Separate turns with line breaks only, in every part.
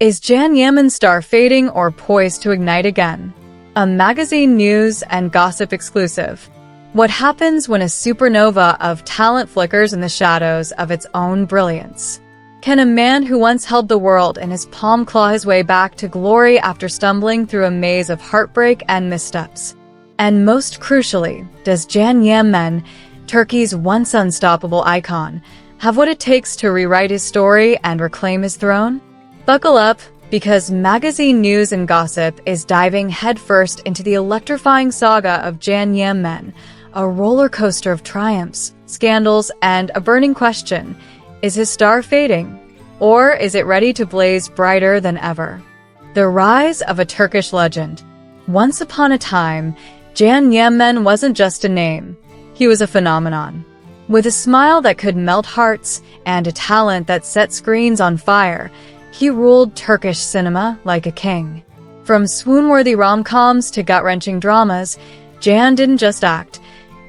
Is Jan Yaman's star fading or poised to ignite again? A magazine news and gossip exclusive. What happens when a supernova of talent flickers in the shadows of its own brilliance? Can a man who once held the world in his palm claw his way back to glory after stumbling through a maze of heartbreak and missteps? And most crucially, does Jan Yaman, Turkey's once unstoppable icon, have what it takes to rewrite his story and reclaim his throne? Buckle up, because magazine news and gossip is diving headfirst into the electrifying saga of Jan Yaman, a roller coaster of triumphs, scandals, and a burning question. Is his star fading? Or is it ready to blaze brighter than ever? The rise of a Turkish legend. Once upon a time, Jan Yaman wasn't just a name. He was a phenomenon. With a smile that could melt hearts and a talent that set screens on fire, he ruled Turkish cinema like a king. From swoon-worthy rom-coms to gut-wrenching dramas, Jan didn't just act.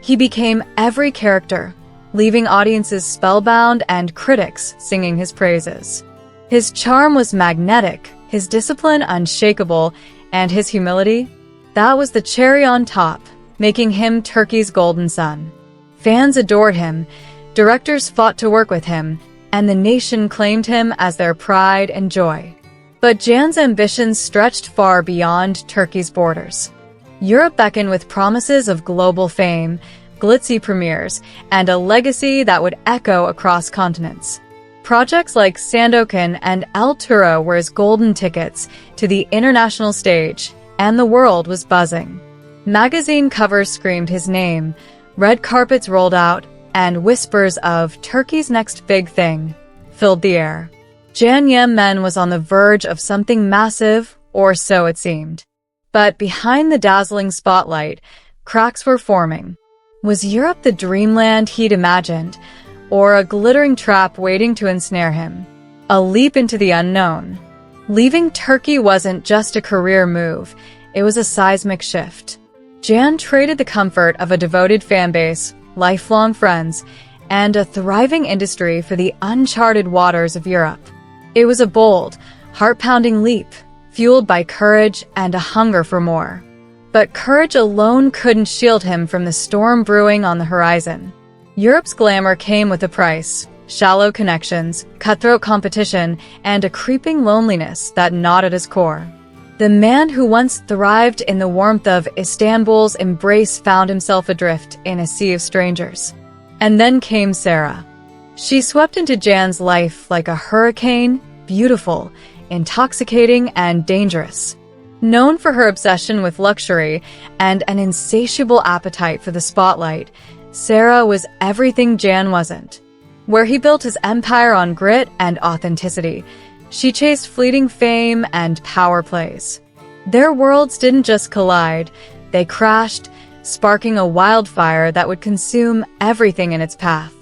He became every character, leaving audiences spellbound and critics singing his praises. His charm was magnetic, his discipline unshakable, and his humility, that was the cherry on top, making him Turkey's golden son. Fans adored him, directors fought to work with him, and the nation claimed him as their pride and joy. But Jan's ambitions stretched far beyond Turkey's borders. Europe beckoned with promises of global fame, glitzy premieres, and a legacy that would echo across continents. Projects like Sandokan and El Turo were his golden tickets to the international stage, and the world was buzzing. Magazine covers screamed his name, red carpets rolled out, and whispers of Turkey's next big thing filled the air. Jan Yaman was on the verge of something massive, or so it seemed. But behind the dazzling spotlight, cracks were forming. Was Europe the dreamland he'd imagined, or a glittering trap waiting to ensnare him? A leap into the unknown. Leaving Turkey wasn't just a career move, it was a seismic shift. Jan traded the comfort of a devoted fanbase, lifelong friends, and a thriving industry for the uncharted waters of Europe. It was a bold, heart-pounding leap, fueled by courage and a hunger for more. But courage alone couldn't shield him from the storm brewing on the horizon. Europe's glamour came with a price: shallow connections, cutthroat competition, and a creeping loneliness that gnawed at his core. The man who once thrived in the warmth of Istanbul's embrace found himself adrift in a sea of strangers. And then came Sara. She swept into Jan's life like a hurricane, beautiful, intoxicating, and dangerous. Known for her obsession with luxury and an insatiable appetite for the spotlight, Sara was everything Jan wasn't. Where he built his empire on grit and authenticity, she chased fleeting fame and power plays. Their worlds didn't just collide, they crashed, sparking a wildfire that would consume everything in its path.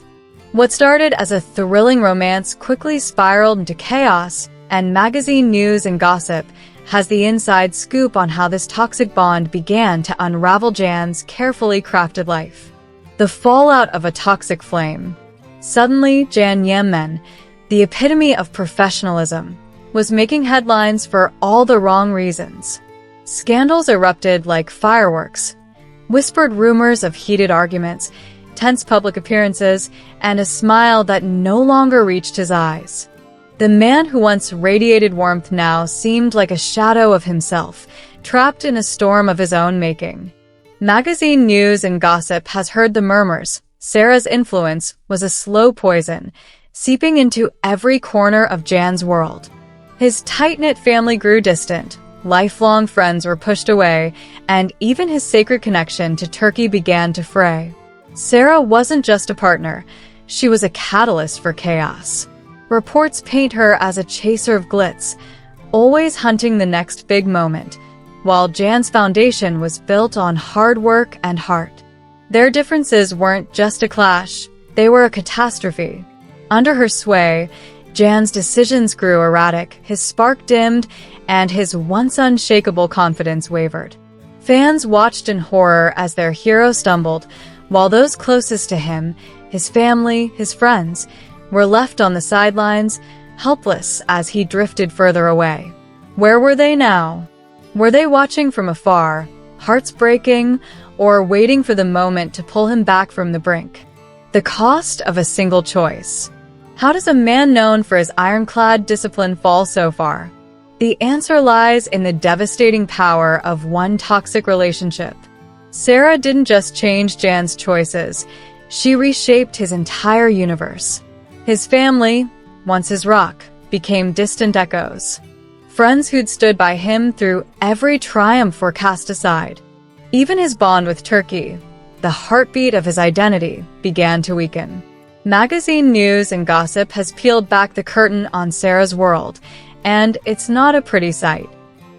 What started as a thrilling romance quickly spiraled into chaos, and magazine news and gossip has the inside scoop on how this toxic bond began to unravel Jan's carefully crafted life. The fallout of a toxic flame. Suddenly, Jan Yaman, the epitome of professionalism, was making headlines for all the wrong reasons. Scandals erupted like fireworks. Whispered rumors of heated arguments, tense public appearances, and a smile that no longer reached his eyes. The man who once radiated warmth now seemed like a shadow of himself, trapped in a storm of his own making. Magazine news and gossip has heard the murmurs. Sara's influence was a slow poison, seeping into every corner of Jan's world. His tight-knit family grew distant, lifelong friends were pushed away, and even his sacred connection to Turkey began to fray. Sara wasn't just a partner, she was a catalyst for chaos. Reports paint her as a chaser of glitz, always hunting the next big moment, while Jan's foundation was built on hard work and heart. Their differences weren't just a clash, they were a catastrophe. Under her sway, Jan's decisions grew erratic, his spark dimmed, and his once unshakable confidence wavered. Fans watched in horror as their hero stumbled, while those closest to him, his family, his friends, were left on the sidelines, helpless as he drifted further away. Where were they now? Were they watching from afar, hearts breaking, or waiting for the moment to pull him back from the brink? The cost of a single choice. How does a man known for his ironclad discipline fall so far? The answer lies in the devastating power of one toxic relationship. Sara didn't just change Jan's choices, she reshaped his entire universe. His family, once his rock, became distant echoes. Friends who'd stood by him through every triumph were cast aside. Even his bond with Turkey, the heartbeat of his identity, began to weaken. Magazine news and gossip has peeled back the curtain on Sara's world, and it's not a pretty sight.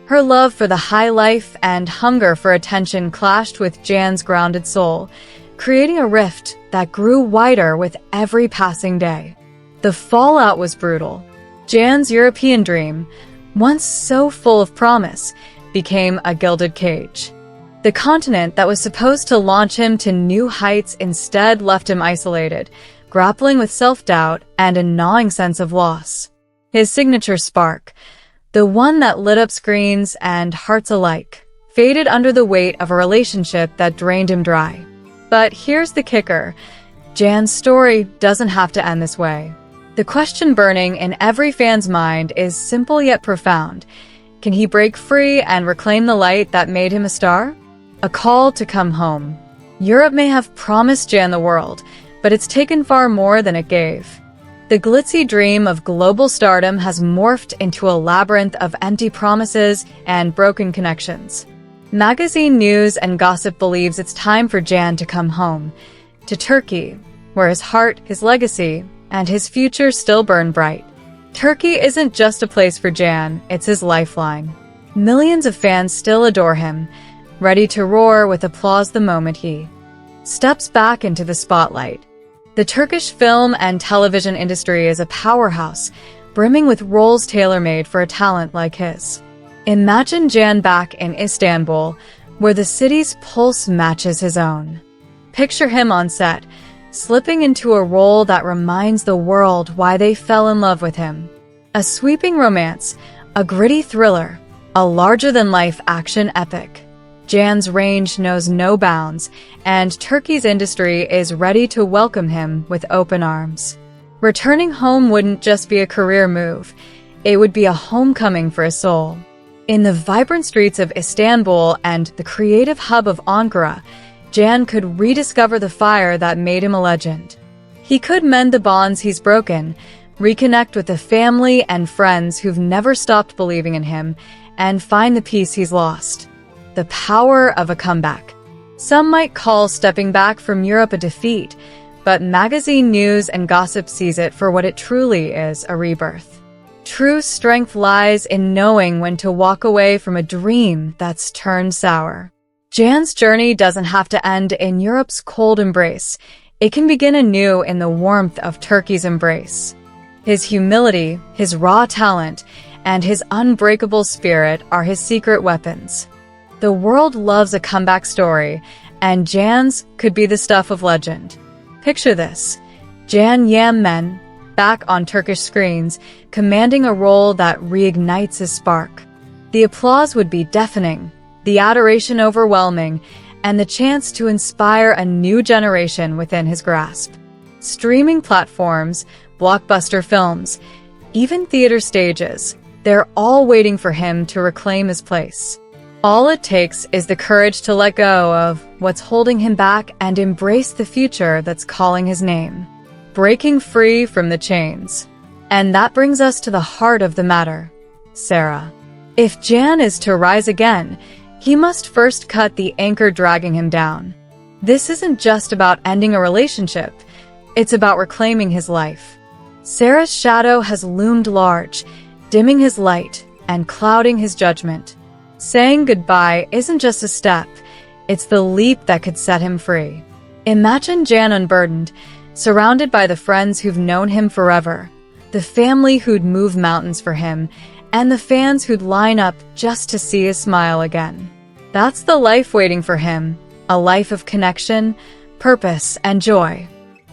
Her love for the high life and hunger for attention clashed with Jan's grounded soul, creating a rift that grew wider with every passing day. The fallout was brutal. Jan's European dream, once so full of promise, became a gilded cage. The continent that was supposed to launch him to new heights instead left him isolated, grappling with self-doubt and a gnawing sense of loss. His signature spark, the one that lit up screens and hearts alike, faded under the weight of a relationship that drained him dry. But here's the kicker. Jan's story doesn't have to end this way. The question burning in every fan's mind is simple yet profound. Can he break free and reclaim the light that made him a star? A call to come home. Europe may have promised Jan the world, but it's taken far more than it gave. The glitzy dream of global stardom has morphed into a labyrinth of empty promises and broken connections. Magazine news and gossip believes it's time for Jan to come home, to Turkey, where his heart, his legacy, and his future still burn bright. Turkey isn't just a place for Jan, it's his lifeline. Millions of fans still adore him, ready to roar with applause the moment he steps back into the spotlight. The Turkish film and television industry is a powerhouse, brimming with roles tailor-made for a talent like his. Imagine Jan back in Istanbul, where the city's pulse matches his own. Picture him on set, slipping into a role that reminds the world why they fell in love with him. A sweeping romance, a gritty thriller, a larger-than-life action epic. Jan's range knows no bounds, and Turkey's industry is ready to welcome him with open arms. Returning home wouldn't just be a career move, it would be a homecoming for his soul. In the vibrant streets of Istanbul and the creative hub of Ankara, Jan could rediscover the fire that made him a legend. He could mend the bonds he's broken, reconnect with the family and friends who've never stopped believing in him, and find the peace he's lost. The power of a comeback. Some might call stepping back from Europe a defeat, but magazine news and gossip sees it for what it truly is, a rebirth. True strength lies in knowing when to walk away from a dream that's turned sour. Jan's journey doesn't have to end in Europe's cold embrace. It can begin anew in the warmth of Turkey's embrace. His humility, his raw talent, and his unbreakable spirit are his secret weapons. The world loves a comeback story, and Jan's could be the stuff of legend. Picture this: Can Yaman, back on Turkish screens, commanding a role that reignites his spark. The applause would be deafening, the adoration overwhelming, and the chance to inspire a new generation within his grasp. Streaming platforms, blockbuster films, even theater stages, they're all waiting for him to reclaim his place. All it takes is the courage to let go of what's holding him back and embrace the future that's calling his name. Breaking free from the chains. And that brings us to the heart of the matter, Sara. If Jan is to rise again, he must first cut the anchor dragging him down. This isn't just about ending a relationship, it's about reclaiming his life. Sara's shadow has loomed large, dimming his light and clouding his judgment. Saying goodbye isn't just a step, it's the leap that could set him free. Imagine Jan unburdened, surrounded by the friends who've known him forever, the family who'd move mountains for him, and the fans who'd line up just to see his smile again. That's the life waiting for him, a life of connection, purpose, and joy.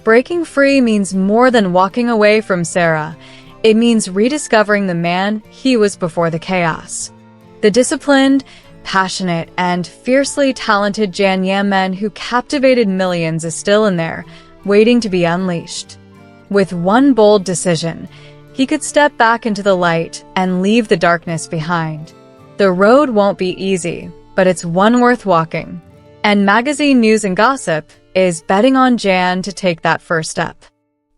Breaking free means more than walking away from Sara. It means rediscovering the man he was before the chaos. The disciplined, passionate, and fiercely talented Yaman who captivated millions is still in there, waiting to be unleashed. With one bold decision, he could step back into the light and leave the darkness behind. The road won't be easy, but it's one worth walking. And magazine news and gossip is betting on Jan to take that first step.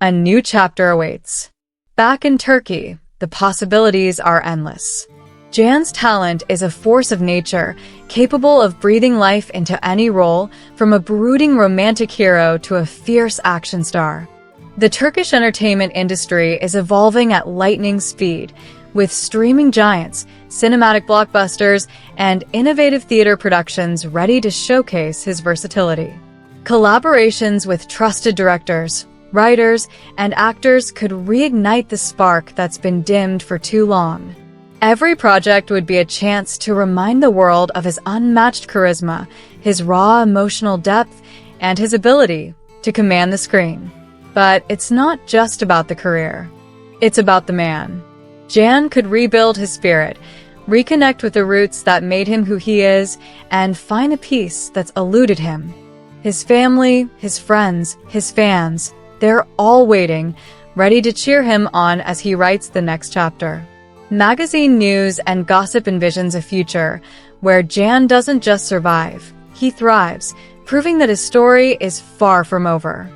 A new chapter awaits. Back in Turkey, the possibilities are endless. Jan's talent is a force of nature, capable of breathing life into any role, from a brooding romantic hero to a fierce action star. The Turkish entertainment industry is evolving at lightning speed, with streaming giants, cinematic blockbusters, and innovative theater productions ready to showcase his versatility. Collaborations with trusted directors, writers, and actors could reignite the spark that's been dimmed for too long. Every project would be a chance to remind the world of his unmatched charisma, his raw emotional depth, and his ability to command the screen. But it's not just about the career. It's about the man. Jan could rebuild his spirit, reconnect with the roots that made him who he is, and find a peace that's eluded him. His family, his friends, his fans, they're all waiting, ready to cheer him on as he writes the next chapter. Magazine news and gossip envisions a future where Jan doesn't just survive, he thrives, proving that his story is far from over.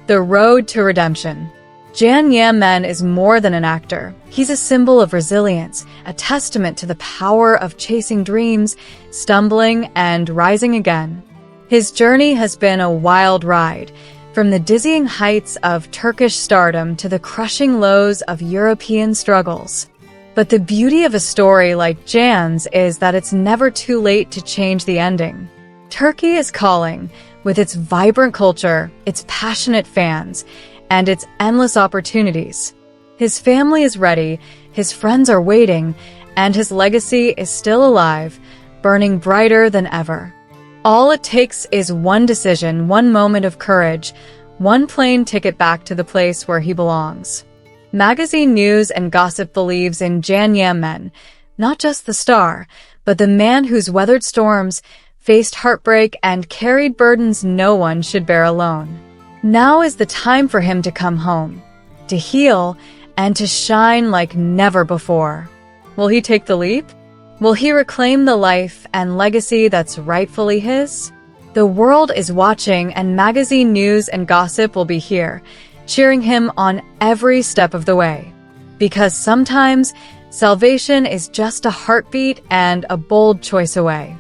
The road to redemption. Yaman is more than an actor. He's a symbol of resilience, a testament to the power of chasing dreams, stumbling, and rising again. His journey has been a wild ride, from the dizzying heights of Turkish stardom to the crushing lows of European struggles. But the beauty of a story like Jan's is that it's never too late to change the ending. Turkey is calling, with its vibrant culture, its passionate fans, and its endless opportunities. His family is ready, his friends are waiting, and his legacy is still alive, burning brighter than ever. All it takes is one decision, one moment of courage, one plane ticket back to the place where he belongs. Magazine news and gossip believes in Yaman, not just the star, but the man who's weathered storms, faced heartbreak, and carried burdens no one should bear alone. Now is the time for him to come home, to heal, and to shine like never before. Will he take the leap? Will he reclaim the life and legacy that's rightfully his? The world is watching, and magazine news and gossip will be here, cheering him on every step of the way. Because sometimes, salvation is just a heartbeat and a bold choice away.